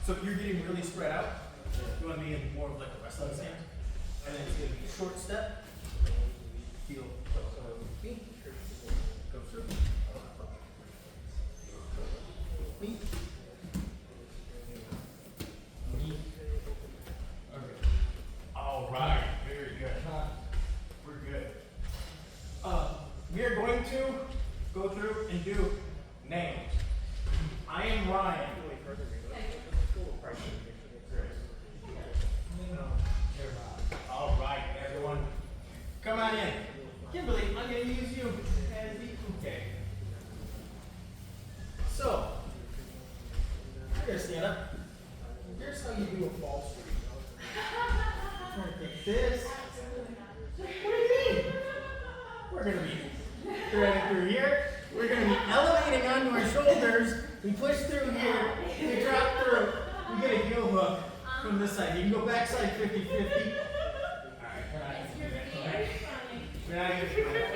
So if you're getting really spread out, you want to be in more of like a wrestling stance. And then it's going to be a short step. Heel, feet. Go through. Feet. Knee. Okay. All right. Very good. We're good. We are going to go through and do names. I am Ryan. All right, everyone. Come on in. Kimberly, I'm going to use you as the uke. So, you're going to stand up. Here's how you do a fall street. We're going to take this. What do you mean? We're going to be threading through here. We're going to be elevating onto our shoulders. We push through here. We drop through. We get a heel hook from this side. You can go backside 50-50. All right, we're not going to do that. We're not going to do that.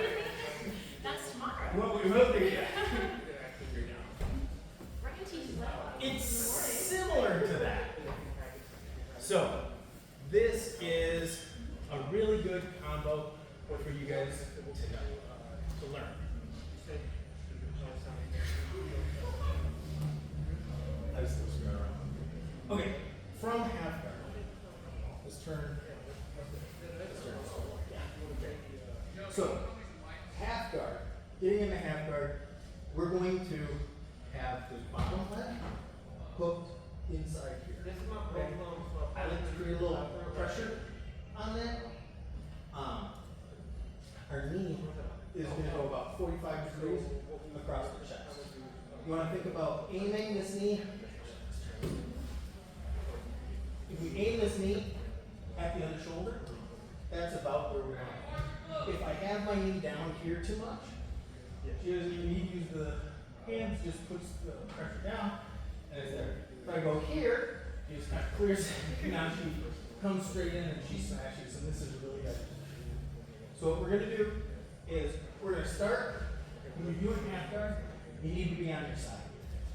That's smart. What we will do, yeah. We're going to teach you that. It's similar to that. So, this is a really good combo for you guys to learn. I was still screwing around. Okay, from half guard. Let's turn. So, half guard. Getting into half guard, we're going to have the bottom leg hooked inside here. Okay. I like to create a little pressure on that. Our knee is going to go about 45 degrees across the chest. You want to think about aiming this knee. If we aim this knee at the other shoulder, that's about where we're going. If I have my knee down here too much, you need to use the hands, just push the pressure down, and it's there. If I go here, she just kind of clears it. Now she comes straight in and she smashes, and this is really good. So what we're going to do is we're going to start. When you're doing half guard, you need to be on your side.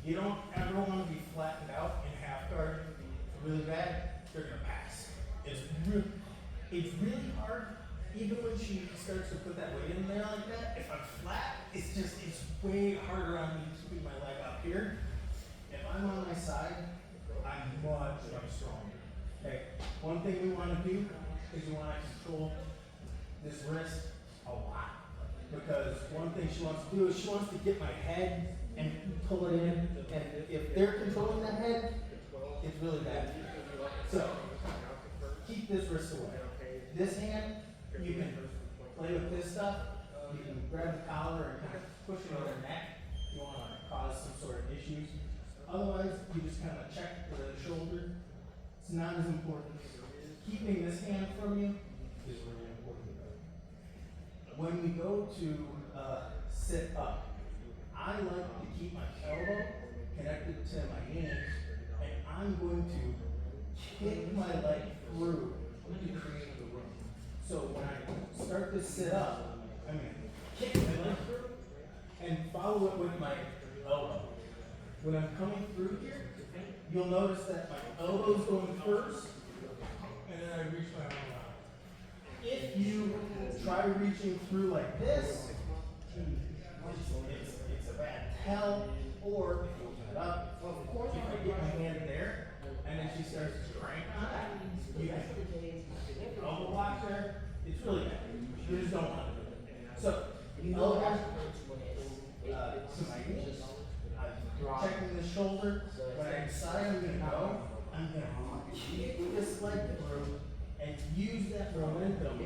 You don't ever want to be flattened out in half guard really bad. They're going to pass. It's really hard. Even when she starts to put that weight in there like that, if I'm flat, it's way harder on me keeping my leg up here. If I'm on my side, I'm much stronger. Okay, one thing we want to do is we want to control this wrist a lot. Because one thing she wants to do is she wants to get my head and pull it in. And if they're controlling that head, it's really bad. So, keep this wrist away. This hand, you can play with this stuff. You can grab the collar and kind of push it on their neck. You want to cause some sort of issues. Otherwise, you just kind of check the shoulder. It's not as important. Keeping this hand from you is really important. When we go to sit up, I like to keep my elbow connected to my knee, and I'm going to kick my leg through to create the room. So when I start to sit up, I'm going to kick my leg through and follow it with my elbow. When I'm coming through here, you'll notice that my elbow's going first, and then I reach my arm out. If you try reaching through like this, it's a bad tell. Or if you open it up, if I get my hand there, and then she starts to crank on it, you can elbow block there. It's really bad. You just don't want to do it. So, elbow to my knees. I'm checking the shoulder. When I decide I'm going to go, I'm going to kick this leg through and use that momentum to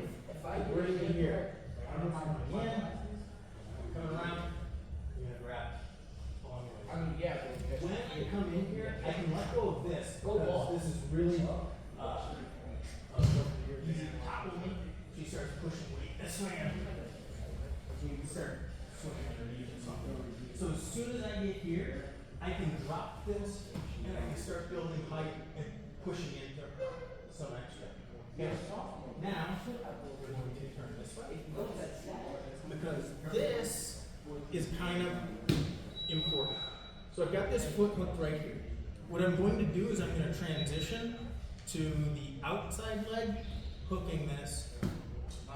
bring it here. I'm coming in, I'm coming around, I'm going to grab along the way. When I come in here, I can let go of this because this is really easy to topple me. She starts pushing weight this way, and you can start swinging underneath or something. So as soon as I get here, I can drop this and I can start building height and pushing into some extra. Okay. Now, we're going to turn this way. Because this is kind of important. So I've got this foot hooked right here. What I'm going to do is I'm going to transition to the outside leg, hooking this, and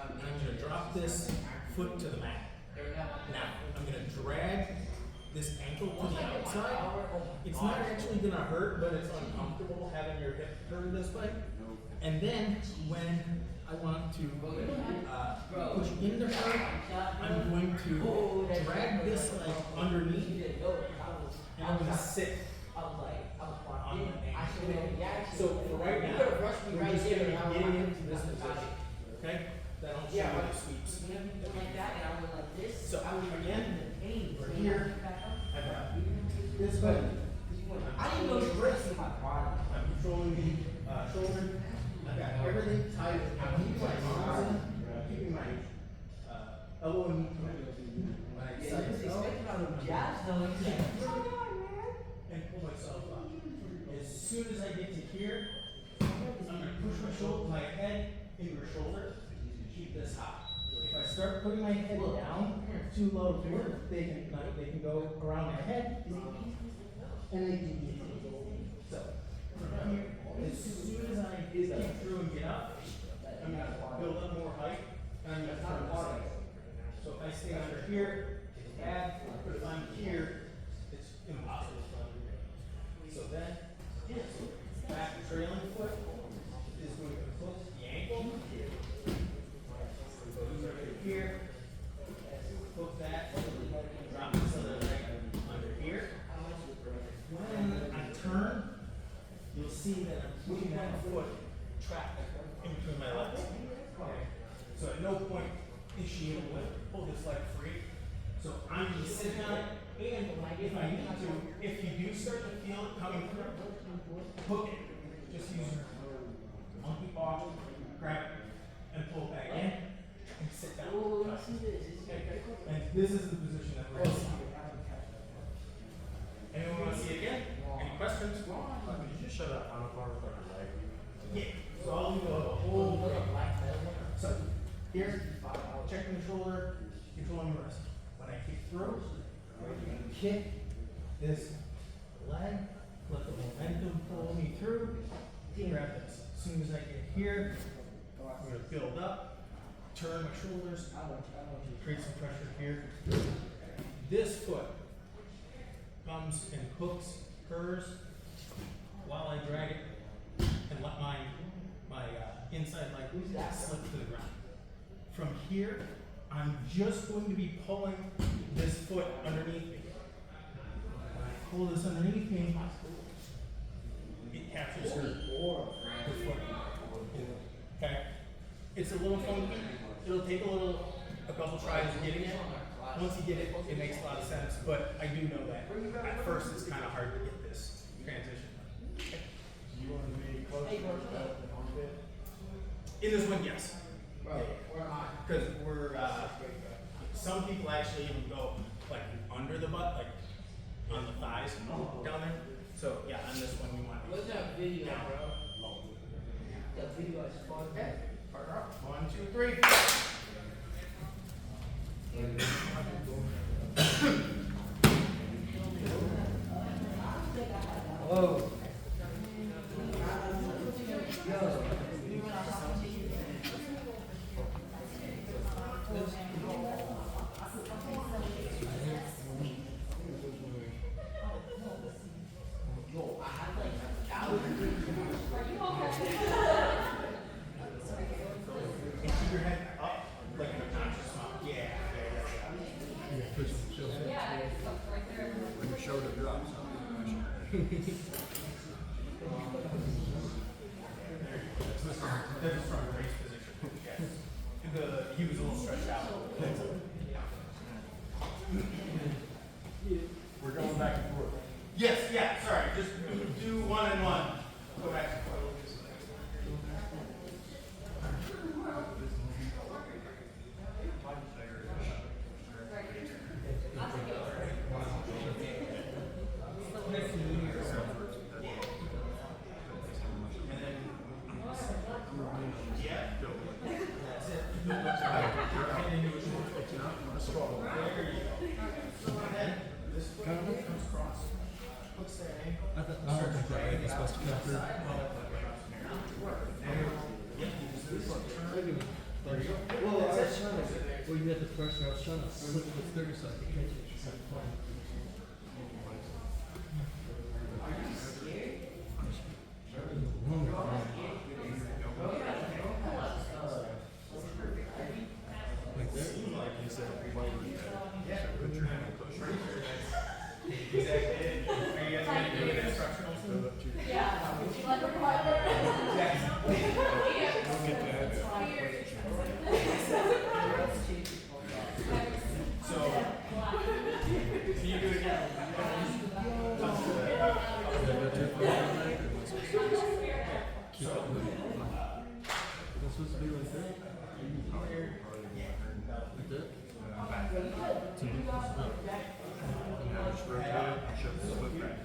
I'm going to drop this foot to the mat. Now, I'm going to drag this ankle to the outside. It's not actually going to hurt, but it's uncomfortable having your hip turned this way. And then when I want to push into her. I'm going to drag this leg underneath, and I'm going to sit on the ankle. So for right now, we're just going to be getting into this position. Okay? Then I'll show you the sweeps. So again, we're here. I've got this button. I didn't know you were racing my body. I'm controlling the shoulder. I've got everything tight. I'm keeping my arms in. I'm keeping my elbow and knee connected. When I Yeah, exit out, jazz though. He's like, and pull myself up. As soon as I get to here, I'm going to push my head into her shoulder and keep this high. If I start putting my head down too low here, they can go around my head and they can get me. So from here, as soon as I get through and get up, I'm going to build up more height and I'm going to turn this side. So if I stay under here, it's bad. But if I'm here, it's impossible. So then, back trailing foot is going to hook the ankle. Goes right here. Hook that. Drop this other leg under here. When I turn, you'll see that I'm putting that foot trapped in between my legs. Okay. So at no point is she able to pull this leg free. So I'm going to sit on it, and if I need to, if you do start to feel it coming through, hook it. Just use your monkey paw, grab it, and pull it back in, and sit down. Okay. And this is the position that we're in. Anyone want to see it again? Any questions? Could you just show that final part with like your leg? Yeah. So I'll do the whole thing. So here, checking the shoulder, controlling the wrist. When I kick through, kick this leg, let the momentum pull me through, grab this. As soon as I get here, I'm going to build up, turn my shoulders, create some pressure here. This foot comes and hooks hers while I drag it and let my inside leg slip to the ground. From here, I'm just going to be pulling this foot underneath me. When I pull this underneath me, it captures her foot. Okay? It's a little funky. It'll take a couple tries of getting it. Once you get it, it makes a lot of sense. But I do know that at first it's kind of hard to get this transition. Okay. Do you want to be close to the armpit? In this one, yes. Because we're, some people actually even go like under the butt, like on the thighs down there. So yeah, on this one we want to. What's that video, bro? That video is fun. Okay. Partner up. 1, 2, 3. Whoa. And keep your head up like an unconscious smile. Yeah. When your shoulder drops, That's from the race position. Yeah. He was a little stretched out. we're going back and forth. Yes, yeah, sorry. Just do 1 and 1. Go back and forth. Well, you had the first one. I was trying to slip the 30 so I could catch it. It's like fun. Yeah, just rotate it and shove the foot back.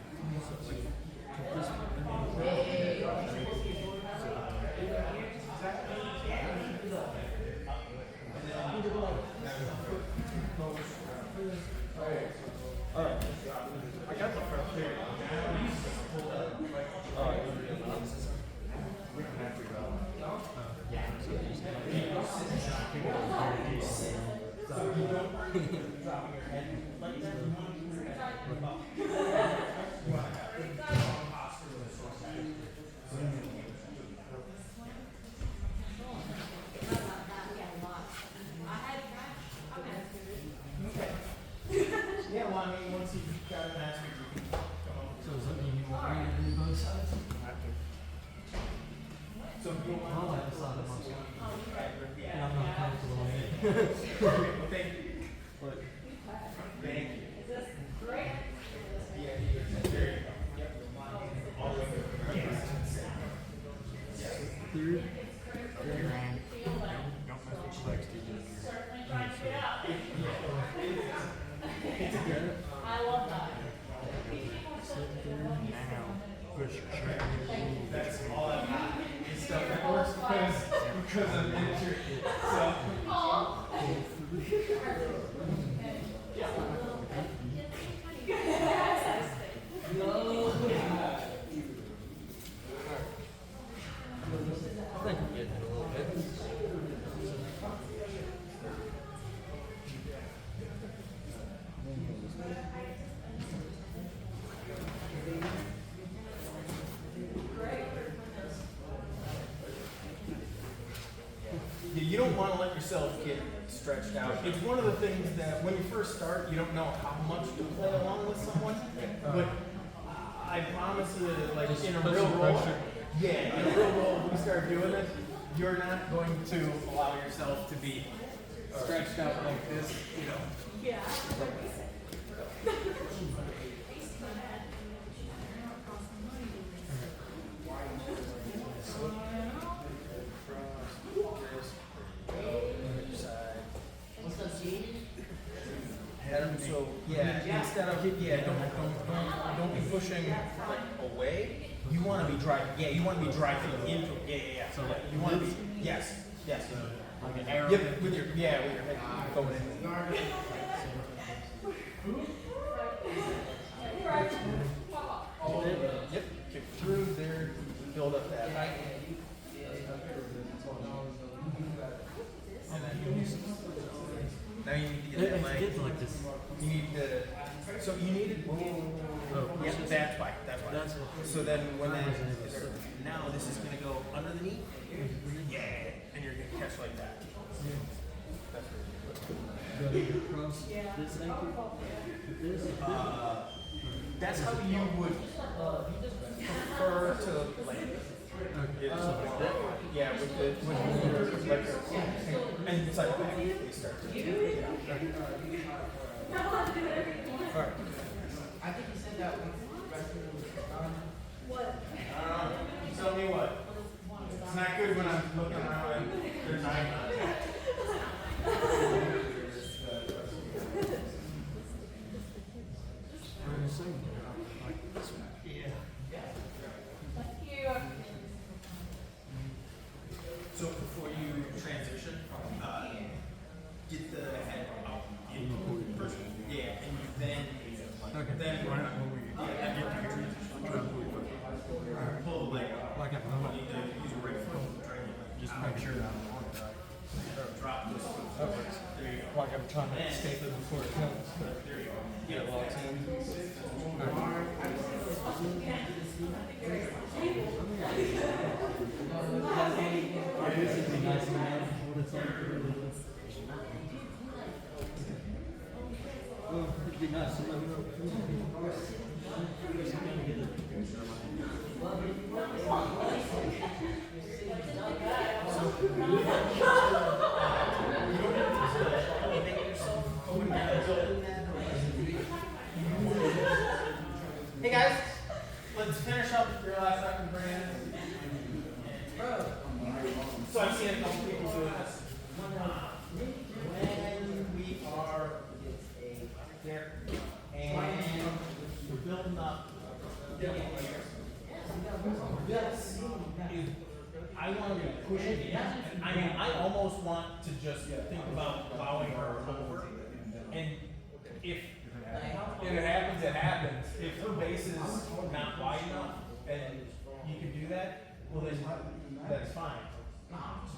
I got the front here. Yeah, well, I mean, once you've got a master, you can come up. So does that mean you want me to do both sides? So if you I want, like the side of my side. yeah. And I'm not comfortable in it. Well, thank you. But Thank you. Yeah, there you go. Yep. All the way through. third, Don't mess with the legs, DJ. I love that. Now, push your shirt. That's all I've got. It's stuff that works because I'm injured. So. I think I'm getting it a little bit. Yeah, you don't want to let yourself get stretched out. It's one of the things that when you first start, you don't know how much to play along with someone. But I promise you, like in a put real some role, pressure. yeah, in a real role, when you start doing this, you're not going to allow yourself to be stretched out like this, you know. Yeah. So yeah, instead of don't be pushing like away. You want to be driving. Yeah, you want to be driving into. Yeah. So like, you want to be. Yes. Like an arrow. Yep. With your head going in. Yep. Kick through there. Build up that height. And then now you need to get that It leg. gets like this. You need to. So you need it. Oh, Yeah, that's why. That's why. That's why. So then when that That was it. now this is gonna go under the knee. Yeah, and you're gonna catch like that. That's Do I need to cross this ankle? This? That's how you would prefer to like. Okay. So like that. Yeah, with the like and it's like they start to. All right. I think he said that when What? I don't know. You tell me what. It's not good when I'm looking around and there's nine. So before you transition, get the head up in first. Yeah, and you then then Right when we yeah, get to here, try to pull your foot. pull the leg up. Like at the You moment, need to use your right foot. Try to just make sure that I'm on it right. drop this foot upwards. There you go. Like I'm trying to escape it before it comes. There you go. Get it locked in. This would be nice and manageable. It's all really good. Well, it'd be nice to let me know. Just gonna get it. Hey guys, let's finish up your last second brand. So I've seen a couple people doing this. When we are I mean, I almost want to just think about plowing her over, and if it happens, it happens. If her base is not wide enough and you can do that, well then that's fine.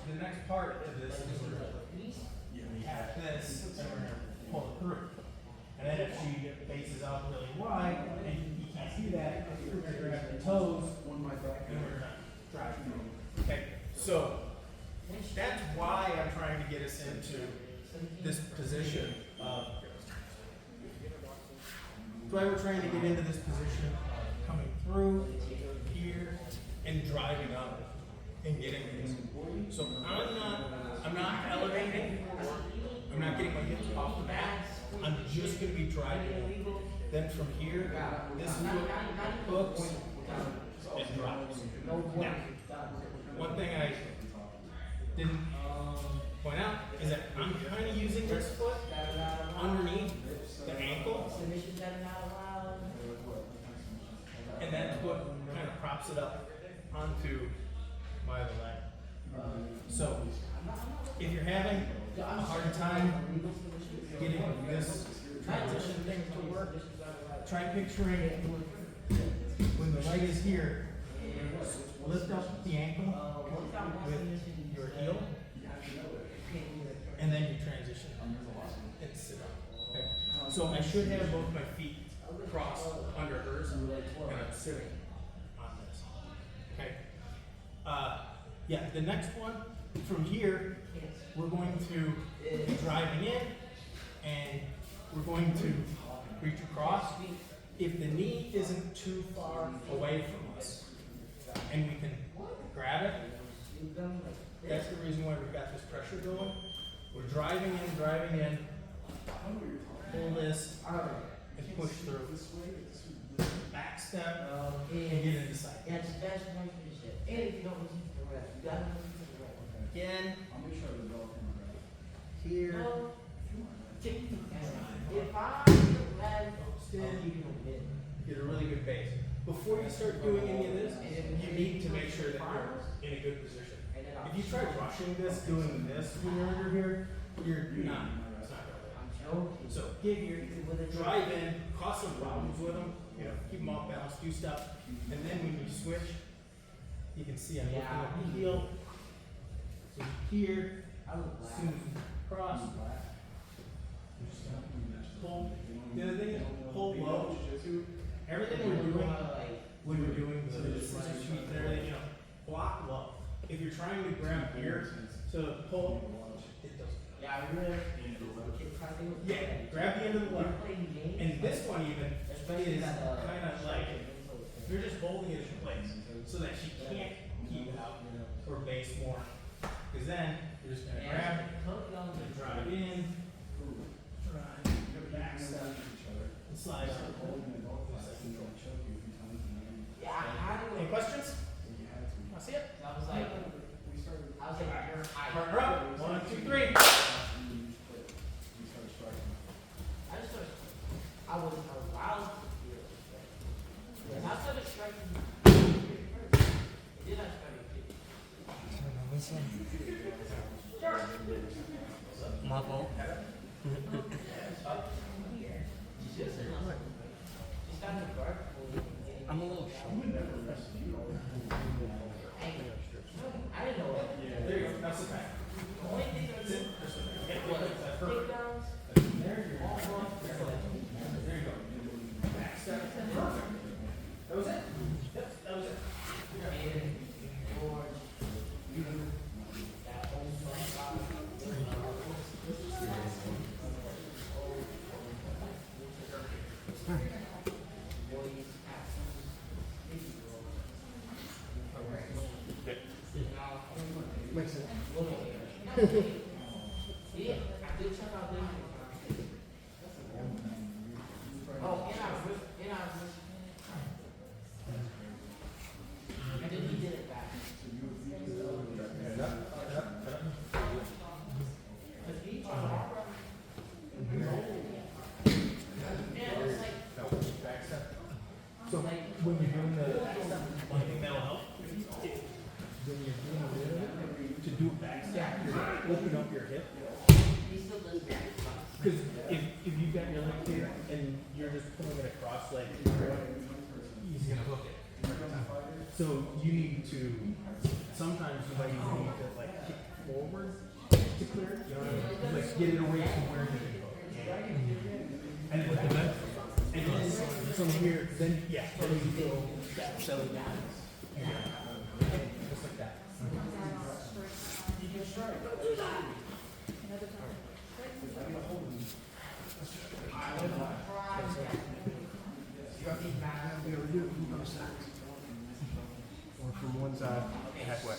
The next part to this is we're gonna have this and we're gonna pull it through. And then if she bases out really wide and you can't see that, we're gonna grab the toes and we're gonna drive through. Okay, so that's why I'm trying to get us into this position of. That's why we're trying to get into this position of coming through here and driving up and getting this. So I'm not elevating. I'm not getting my hips off the mat. I'm just going to be driving. Then from here, this hook hooks and drops. Now, one thing I didn't point out is that I'm kind of using this foot underneath the ankle, and that foot kind of props it up onto my other leg. So, if you're having a hard time getting this transition thing to work, try picturing when the leg is here, lift up the ankle with your heel, and then you transition and sit up. Okay. So I should have both my feet crossed under hers, and I'm sitting on this. Okay. Yeah, the next one, from here, we're going to be driving in, and we're going to reach across. If the knee isn't too far away from us, and we can grab it, that's the reason why we've got this pressure going. We're driving in, pull this, and push through. Back step, and get into side. Again, here, get a really good base. Before you start doing any of this, you need to make sure that you're in a good position. If you try rushing this, doing this when you're under here, you're not. It's not gonna work. So get here, drive in, cause some problems with them. You know, keep them off balance, do stuff, and then when you switch, you can see I'm lifting up the heel. So here, as soon as you cross, pull. The other thing is pull low. Everything we're doing when we're doing the scissor sweep and everything, you know, block low. If you're trying to grab here to pull, it doesn't. Yeah, grab the end of the leg. And this one even is kind of like, you're just holding it in place so that she can't keep it out or base more. Because then you're just going to grab and drive in, drive, back step, and slide out. Any questions? I see it. I was like, Partner up. 1, 2, 3. I was allowed to feel it. And I started striking first. Then I started kicking. My fault. I'm a little short. I didn't know it. There you go. Now sit back. The only thing that was That's perfect. takedowns, There you go. There you go. Back step. Perfect. That was it. Yep, that was it. and George, that whole front Makes sense. yeah, I did check out this. Oh, and then he did it back. Because he tried to yeah, it's like, Back step. So when you're doing the one thing that'll help, when you're doing to do a back step, you're just pulling it across, like he's gonna hook it. So you need to sometimes you might even need to like kick forward to clear it. You know what I mean? Like get it away from where you can hook. And then from here, then yeah, then you go settle down. Just like that. Or from one side, halfway.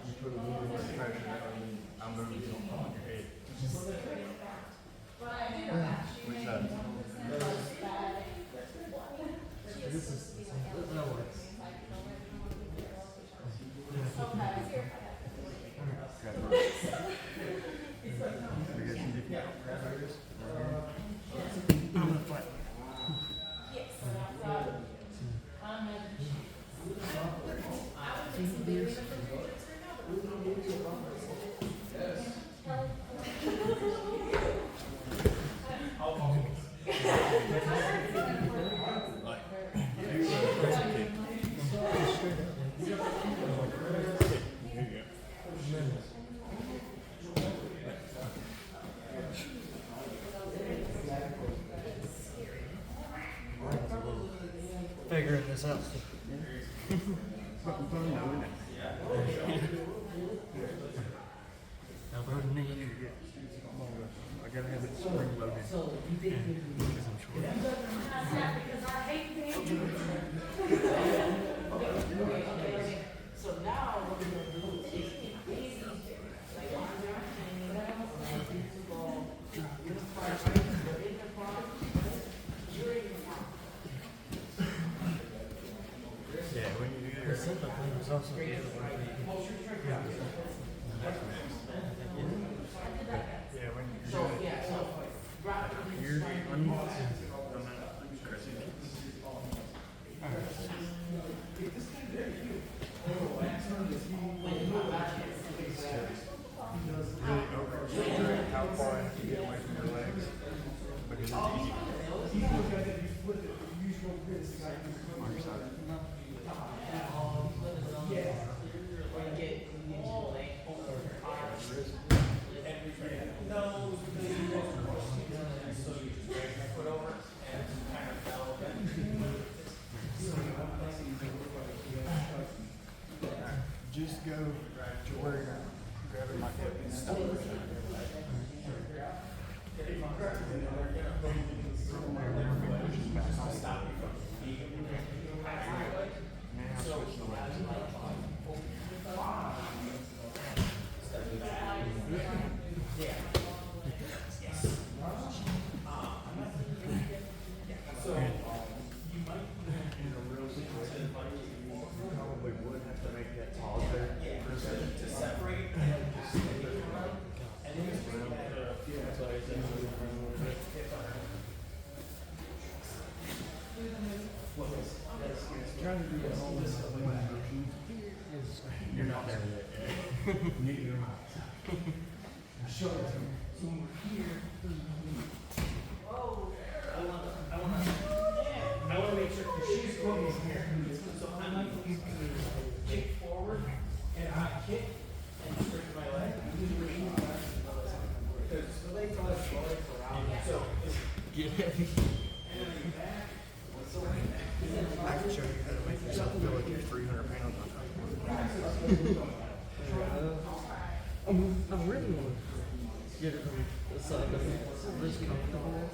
You put a little more pressure on, I'm going to be on your head. Which side? That works. I'm gonna fight. Figuring this out. Elbow to knee. I gotta have it spring loaded. Because I'm short. So now what we're gonna do is easy. Like on your thing, go in the front, you're in the front, you're in the front. Yeah, when you do The simple thing was also the other one. yeah, when you So yeah, so grab it here, I'm not crazy. Really over how far I have to get away from your legs. Because it's easy. On your side. Just go to where you're grabbing my foot and stop. Now switch the legs. Probably would have to make that pause there for a second. To separate and just and then just bring that Trying to do the whole motion. You're not there yet. Neither am I. show it to me. So when we're here, I want to make sure because she's going here. So I'm not going to kick forward and I kick and straighten my leg. Because the leg goes around. So Get heavy. I can show you how to make yourself feel like you're 300 pounds on top of one. I really want to get it from the side of it. It's comfortable.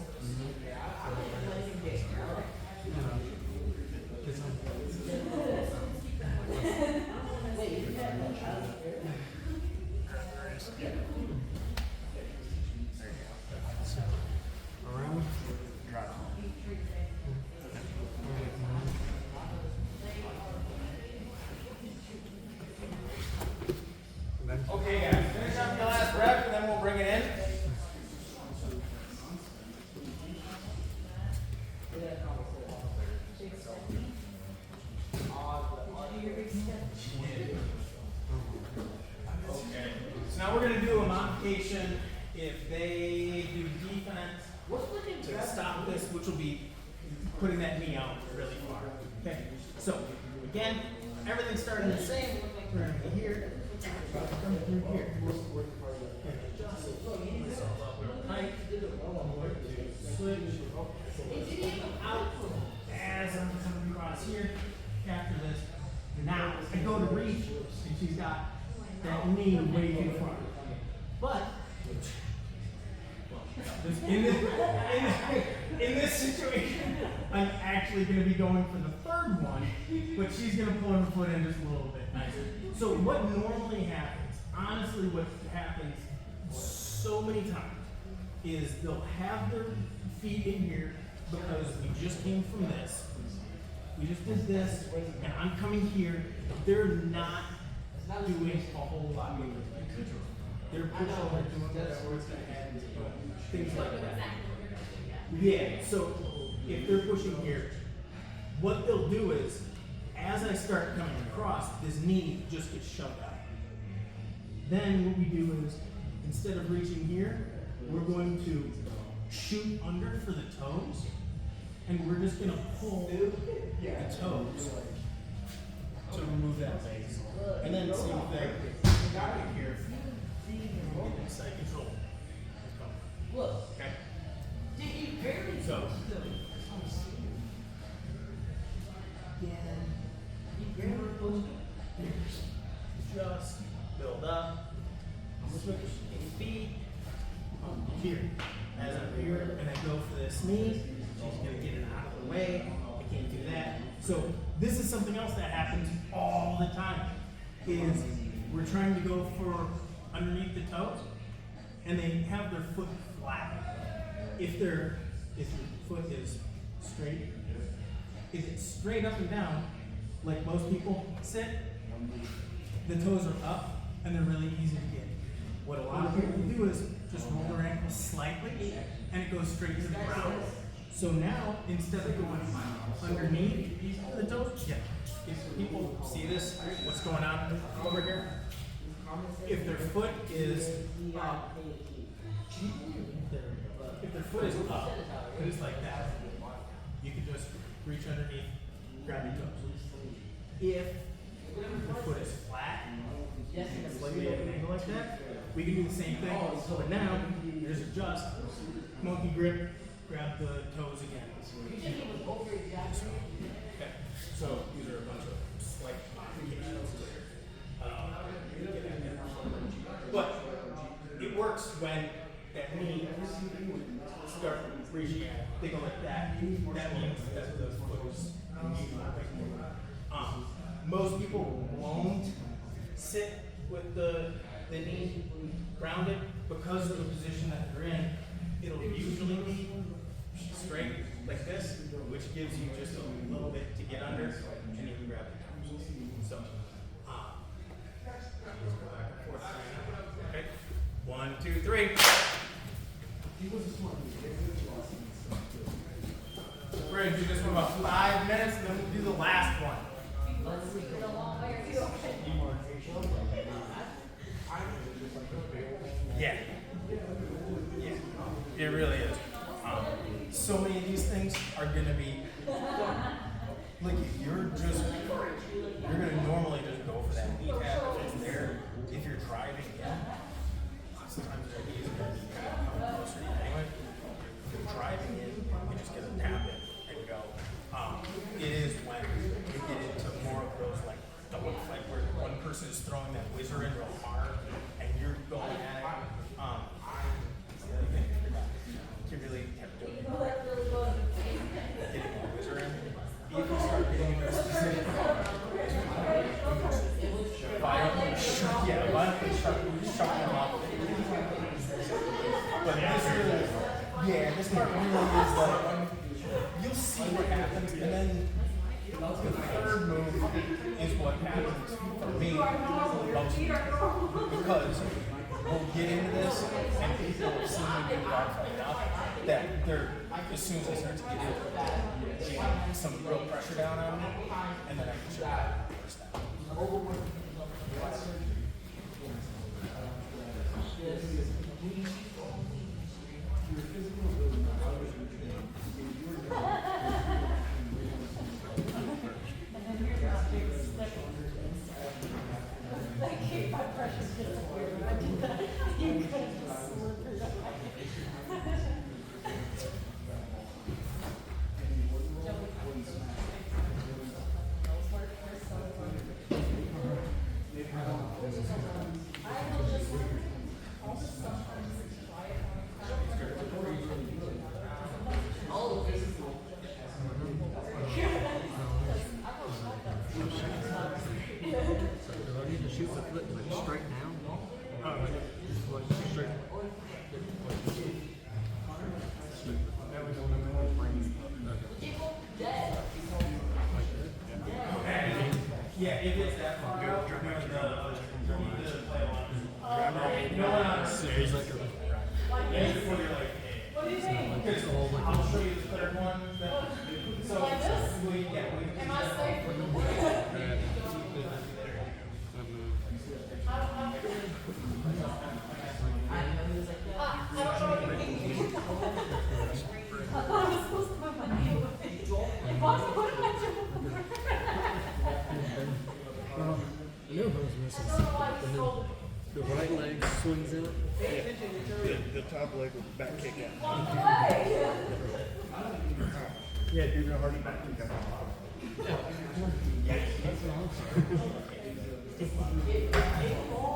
Around, drive. Okay. So now we're gonna do a modification if they do defense to stop this, which will be putting that knee out really far. Okay. So again, everything's starting the same. We're gonna be here. Come through here. And adjust myself up real tight. Switch. Out as I'm coming across here. After this. Now I go to reach and she's got that knee way too far. But in this situation, I'm actually going to be going for the third one, but she's going to pull her foot in just a little bit nicer. So what normally happens, honestly what happens so many times, is they'll have their feet in here because we just came from this. We just did this, and I'm coming here. They're not doing a whole lot with it. They're pushing, they're doing whatever, things like that. Yeah, so if they're pushing here, what they'll do is, as I start coming across, this knee just gets shoved out. Then what we do is, instead of reaching here, we're going to shoot under for the toes, and we're just going to pull the toes to remove that base. And then same thing, got it here. Get inside control. Okay. So. Just build up. Switch feet. Here. As I'm here and I go for this knee, she's gonna get it out of the way. I can't do that. So this is something else that happens all the time. Is we're trying to go for underneath the toes, and they have their foot flat. If your foot is straight, if it's straight up and down, like most people sit, the toes are up and they're really easy to get. What a lot of people do is just roll their ankles slightly and it goes straight to the ground. So now, instead of going underneath the toes, yeah. If people see this, what's going on over here? If their foot is up, just like that, you can just reach underneath, grab your toes. If the foot is flat, slightly at an angle like that, we can do the same thing. But now, you just adjust, monkey grip, grab the toes again. Okay, so these are a bunch of slight modifications. But it works when that knee start reaching out. They go like that. That means that the foot is most people won't sit with the knee grounded because of the position that they're in. It'll usually be straight like this, which gives you just a little bit to get under, and you can grab the toes. So, just go back and forth. Okay, 1, 2, 3. We're gonna do this for about 5 minutes, and then we'll do the last one. Yeah. Yeah. It really is. So many of these things are gonna be like if you're gonna normally just go for that knee tap if it's there. If you're driving in, sometimes their knees are gonna be kind of coming closer to you anyway. If you're driving in, you just get a tap in and go. It is when you get into more of those like where one person is throwing that whizzer in real hard and you're going at it. You really have to do it. Getting the whizzer in. If you start getting into a specific violently shut them up. But this part really is like you'll see what happens, and then the third move is what happens for me because we'll get into this and people will see me do that enough that they're as soon as I start to get into it, some some real pressure down on me, and then I can show you how to reverse that. Like, my pressure's disappeared when I did that. You could just slip it away. So do I need to shoot the flip like straight down? Like straight. Yeah, if it's that far out, you're doing you need to play along. No one on the stage. Yeah, before you're like, hey. What do you mean? Because I'll show you the third one. So, Like this? we Am I safe? I don't know what you mean. I thought I was supposed to put my knee with it. If I was putting my You know who's missing I don't know why I told him. the right leg swings out. The top leg with the back kick out. Walk away. Yeah, do the hard back kick out.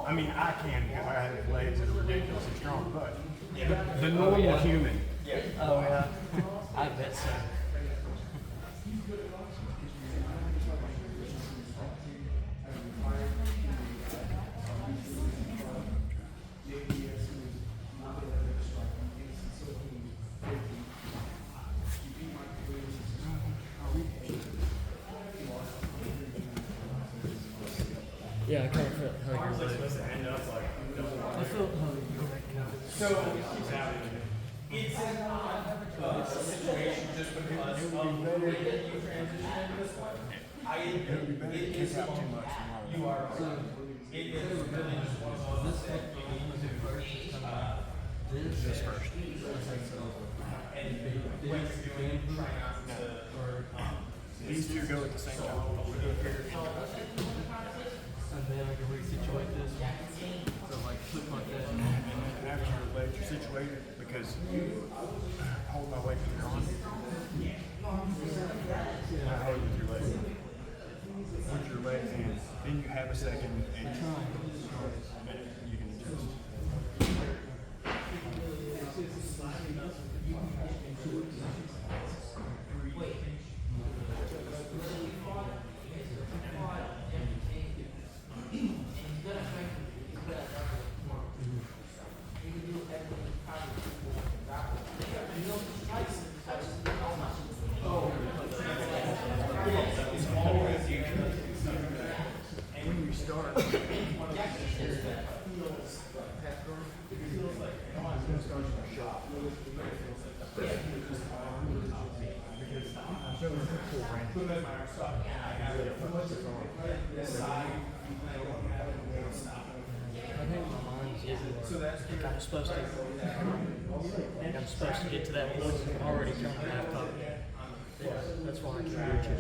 I mean, I can because I have legs that are ridiculously strong, but the normal human. Oh yeah. I bet so. Yeah, I kind of felt how your leg. I felt how your leg kind of. So, it's a situation just because of the way that you transition into this one. It is long. You are right. It is really just one of those that you need to This first. and when you're doing it, try not to, These two go at the same time. And then I can resituate this. So like flip like that. And then after your legs are situated, because hold my weight with your arm. I hold it with your leg. With your leg, and then you have a second, and you can adjust. When you start, I think my mind's I'm supposed to get to that point. I'm already turning half top. Yeah, that's why I can reach it.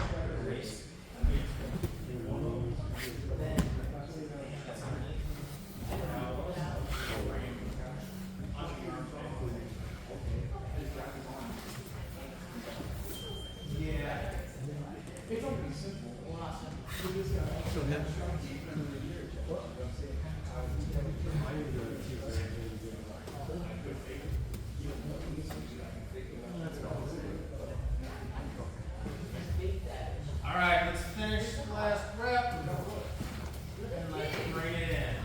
all right, let's finish the last rep. And let's bring it in.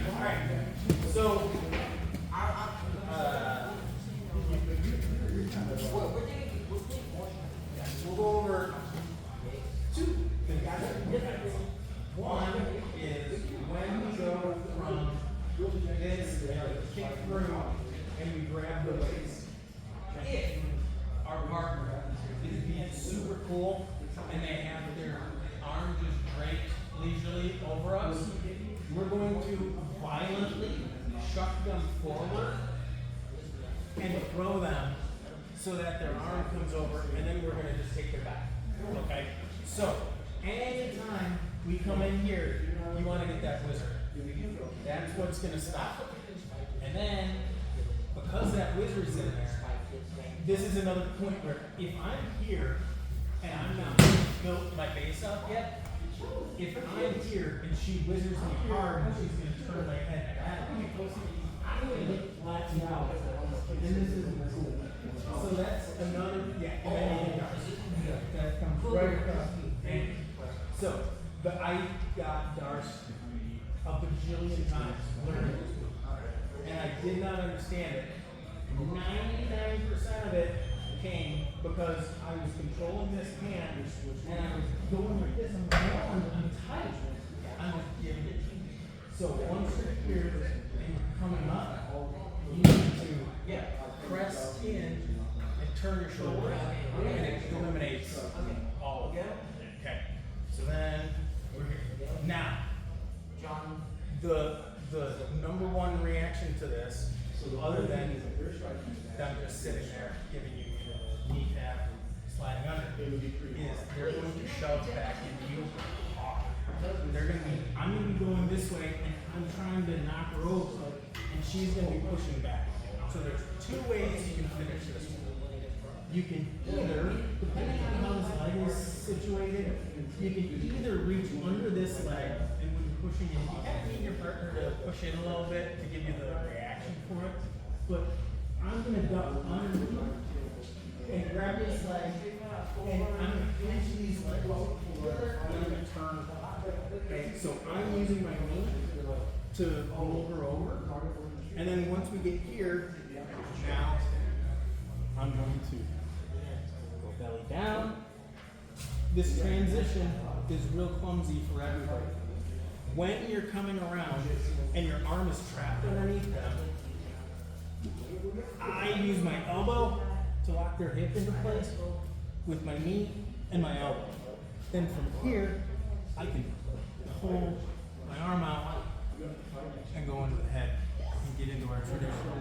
All right, so pool and they have their arm just draped leisurely over us, we're going to violently shuck them forward and throw them so that their arm comes over, and then we're going to just take their back. Okay? So, anytime we come in here, you want to get that whizzer. That's what's going to stop. And then, because that whizzer's in there, this is another point where if I'm here and I'm not built my base up yet, if I'm here and she whizzers me hard and she's going to turn my head back, I'm going to get flattened out. And this isn't cool. So that's another, that comes right across the face. So, but I got Darce a bajillion times learning this move. And I did not understand it. 99% of it came because I was controlling this hand and I was going like this. I'm tight. I'm giving it. So once you're here and you're coming up, you need to press in and turn your shoulder, and it eliminates all of it. Okay. So then we're here. Now, John, the number one reaction to this, other than them just sitting there giving you the knee tap, sliding under, is they're going to shove back into you hard. They're going to be, I'm going to be going this way, and I'm trying to knock her over, and she's going to be pushing back. So there's two ways you can finish this. You can either, depending on how this leg is situated, you can either reach under this leg, and when you're pushing in, you kind of need your partner to push in a little bit to give you the reaction for it. But I'm going to duck under and grab this leg, and I'm going to pinch these legs together, and I'm going to turn. Okay, so I'm using my knee to roll her over, and then once we get here, now I'm going to go belly down. This transition is real clumsy for everybody. When you're coming around and your arm is trapped underneath them, I use my elbow to lock their hip into place with my knee and my elbow. Then from here, I can pull my arm out and go into the head and get into our traditional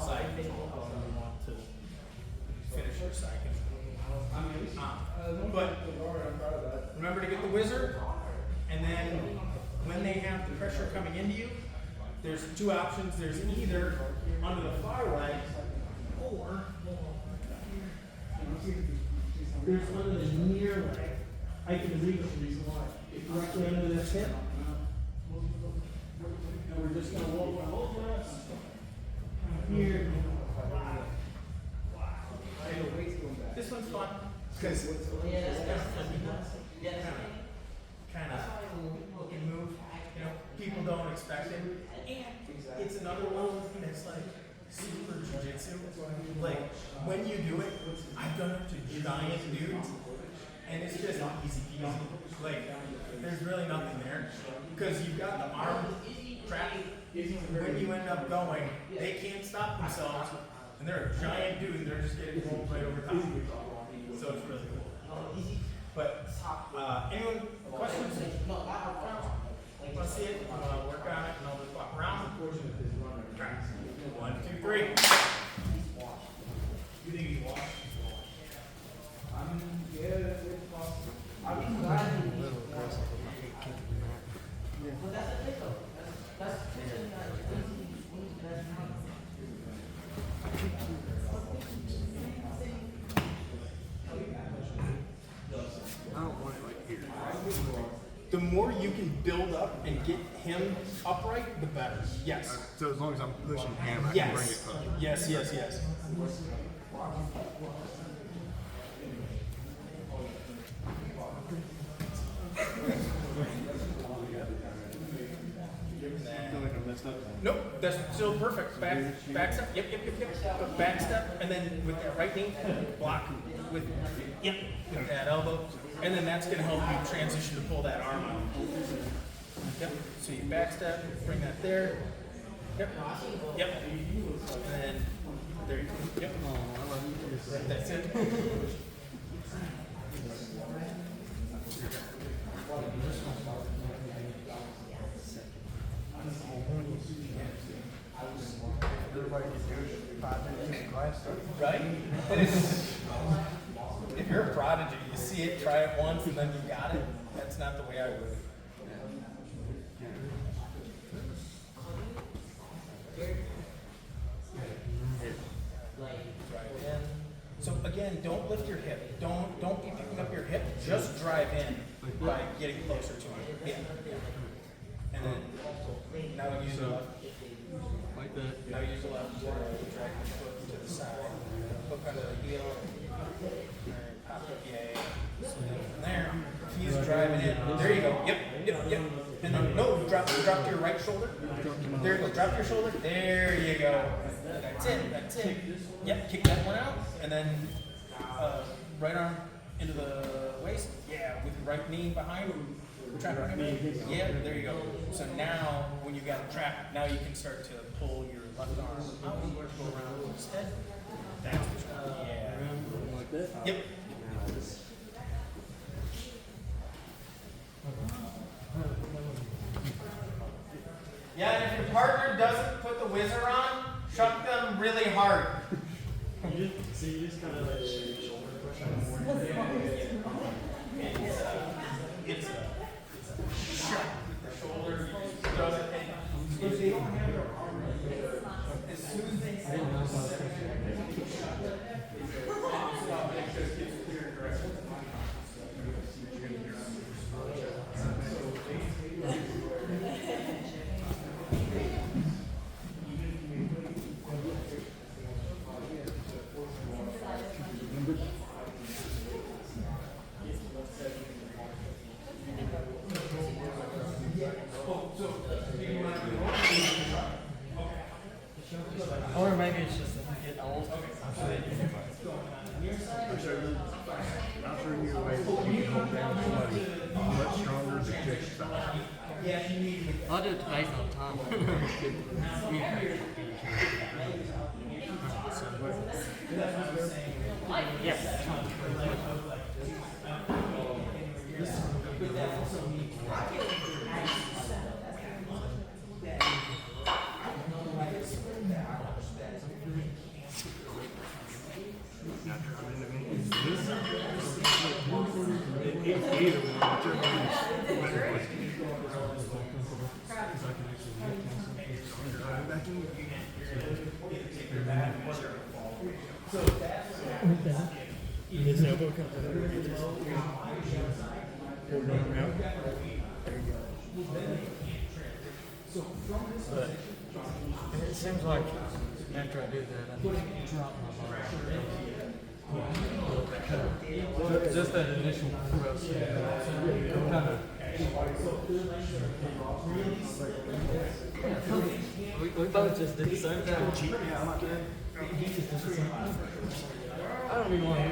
side control, however we want to finish our side control. But remember to get the whizzer, and then when they have the pressure coming into you, there's two options. There's either under the far leg, or there's under the near leg. I can reach directly under this hip. And we're just going to roll over us. Here. This one's fun. Because kind of looking move. You know, people don't expect it. And it's another one that's like super jiu-jitsu. Like, when you do it, I've done it to giant dudes, and it's just easy peasy. Like, there's really nothing there. Because you've got the arm trapped. When you end up going, they can't stop themselves, and they're a giant dude, and they're just getting rolled right over top. So it's really cool. But, anyone, questions? Want to see it? Work on it, and I'll just walk around. 1, 2, 3. You think you can walk? I'm glad you did. Well, that's a thing though. That's I don't want it like here. The more you can build up and get him upright, the better. Yes. So as long as I'm pushing him, I Yes. can bring it up. Yes, yes, yes. I feel like I messed up. Nope, that's still perfect. Back step, yep. Back step, and then with that right knee, block with that elbow, and then that's gonna help you transition to pull that arm out. Yep. So you back step, bring that there. Yep. And then there you go. Yep. That's it. right? If you're a prodigy, you see it, try it once, and then you got it. That's not the way I would. Drive in. So again, don't lift your hip. Don't be picking up your hip. Just drive in by getting closer to it. Yeah. And then now use the left. Like that. Now use the left. Drag the foot to the side. Hook under the heel. Pop up, yay. And then from there, if he's driving in. There you go. Yep. And then no, drop to your right shoulder. There you go. Drop your shoulder. There you go. That's it. Yep. Kick that one out, and then right arm into the waist. Yeah, with your right knee behind. Yeah, there you go. So now, when you got a trap, now you can start to pull your left arm out, go around his head. That's what you want. Yeah. Like that? Yep. Yeah, and if your partner doesn't put the whizzer on, chuck them really hard. You just kind of like shoulder push on more. It's a shot with the shoulder. Does it? If they don't have their arm right, as soon as they say stop, it just gives clear direction. Or maybe it's just that we get old. Not through your way, you can hold down somebody much stronger than kick style. I'll do it twice all the time. Yes. His elbow comes over. But it seems like after I do that, I drop my body. Just that initial thrust. Kind of. We both just did the same thing. I don't even want to.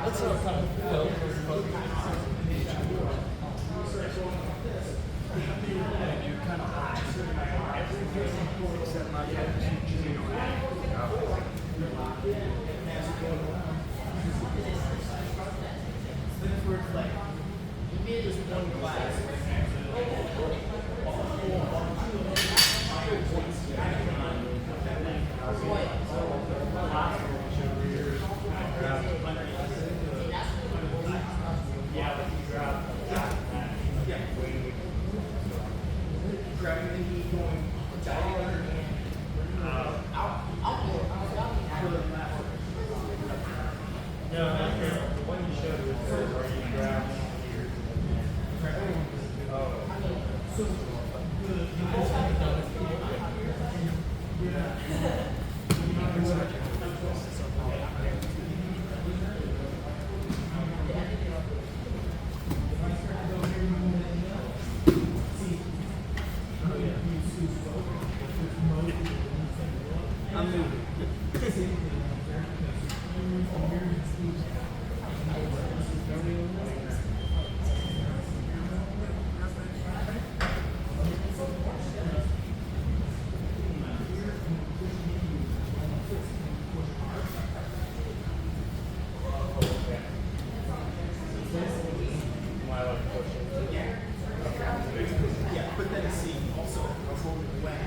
That's how it kind of felt. And you kind of except my That's where it's like, you made this one class. I'm moving. Yeah, but then see also when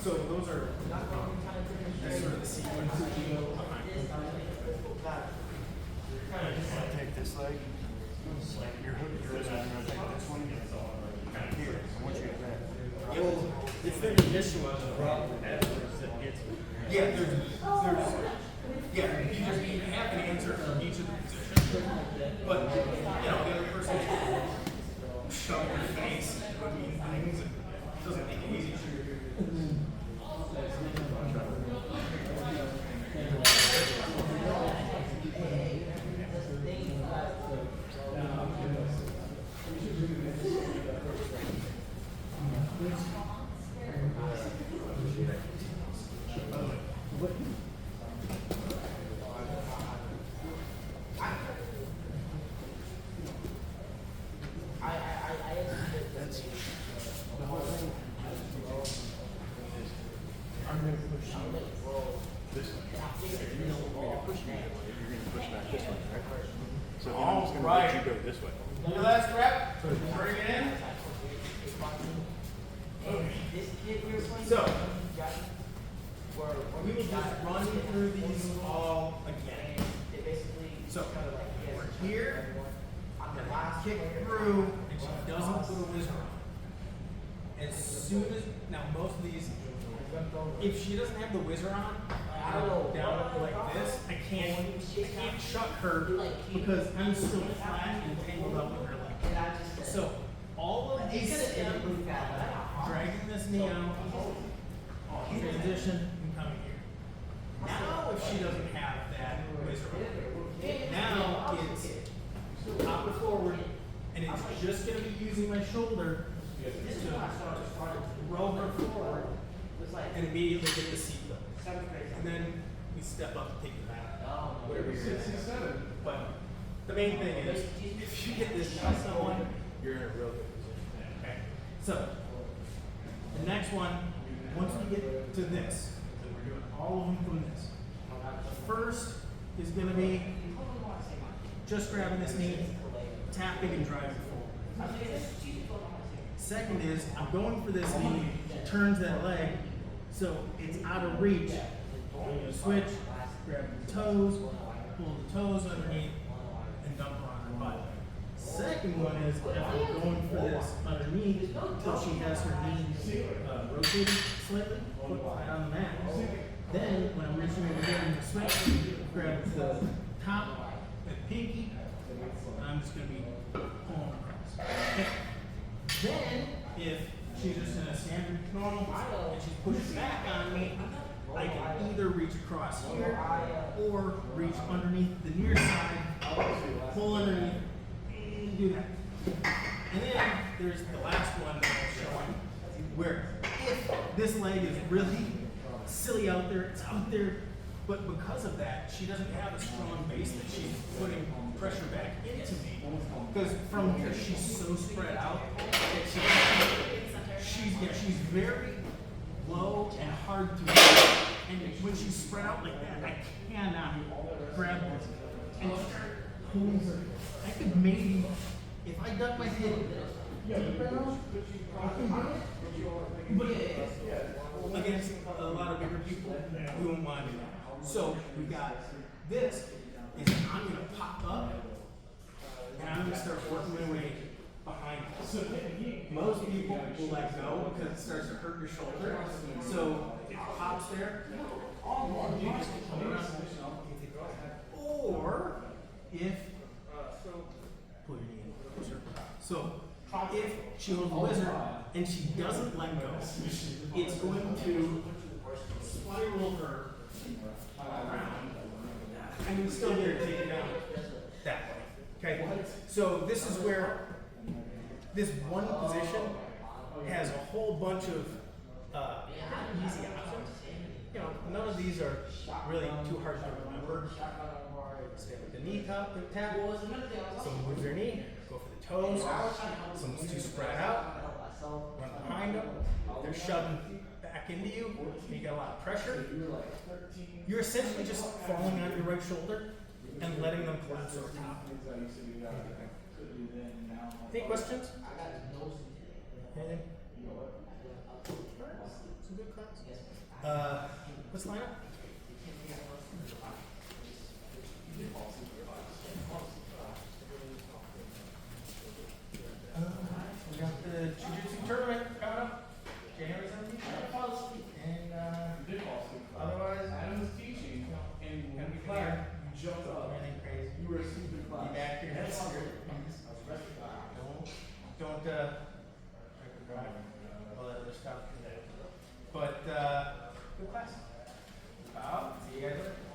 so those are that's sort of the sequence that you go behind. Take this leg, like your hook goes on, and take this one, here, I want you to grab. Well, it's the initial problem afterwards that gets me. Yeah, there's yeah, you have an answer for each of the positions, but you know the other person shove your face between things and it doesn't make it easy. That's this way. You're gonna push back this way, right? So then I'm just gonna let you go this way. Your last rep, bring it in. So, we will just run through these all again. So, we're here, I'm gonna kick through, and she doesn't put a whizzer on. As soon as, now most of these, if she doesn't have the whizzer on, I go down like this, I can't chuck her because I'm still flat and tangled up with her leg. So, all of these, dragging this knee out, transition, and coming here. Now, if she doesn't have that whizzer on, now it's top or forward, and it's just going to be using my shoulder to roll her forward and immediately get the seat built. And then we step up and take it back. Whatever you're doing. But the main thing is, if you get this by someone, you're in a real good position. Okay. So, the next one, once we get to this, we're doing all of them from this. The first is going to be just grabbing this knee, tapping and driving forward. Second is, I'm going for this knee, turns that leg, so it's out of reach. I'm going to switch, grab the toes, pull the toes underneath, and dump her on her butt. Second one is, after going for this underneath, until she has her knees rotated slightly, foot flat on the mat. Then, when I'm reaching over here in the switch, grab the top, the pinky, and I'm just going to be pulling across. Okay. Then, if she's just in a standard normal and she's pushing back on me, I can either reach across here or reach underneath the near side, pull underneath, and do that. And then there's the last one that I'm showing, where if this leg is really silly out there, it's out there, but because of that, she doesn't have a strong base that she's putting pressure back into me. Because from here, she's so spread out that she's very low and hard to reach. And when she's spread out like that, I cannot grab her and start pulling her. I could maybe, if I duck my head But against a lot of bigger people, we won't want to do that. So we got this is I'm gonna pop up and I'm gonna start working my way behind it. Most people will let go because it starts to hurt your shoulder. So it pops there. You just come around. Or if put it in closer. So if she holds the lizard and she doesn't let go, it's going to spiral her around. And we still here to take it down that way. Okay? So this is where this one position has a whole bunch of easy options. You know, none of these are really too hard to remember. Stay with the knee tap. Someone moves their knee, go for the toes. Someone's too spread out, run behind them. They're shoving back into you. You get a lot of pressure. You're essentially just falling on your right shoulder and letting them collapse over top. Any questions? Anything? Some good class. Let's line up. We got the Jiu-Jitsu tournament coming up, January 17th. And otherwise, Adam was teaching, and when we clear. clapped, you jumped up. Anything crazy. You were a super class. Be back here next year. Don't drive, all that other stuff. But good class. See you guys later.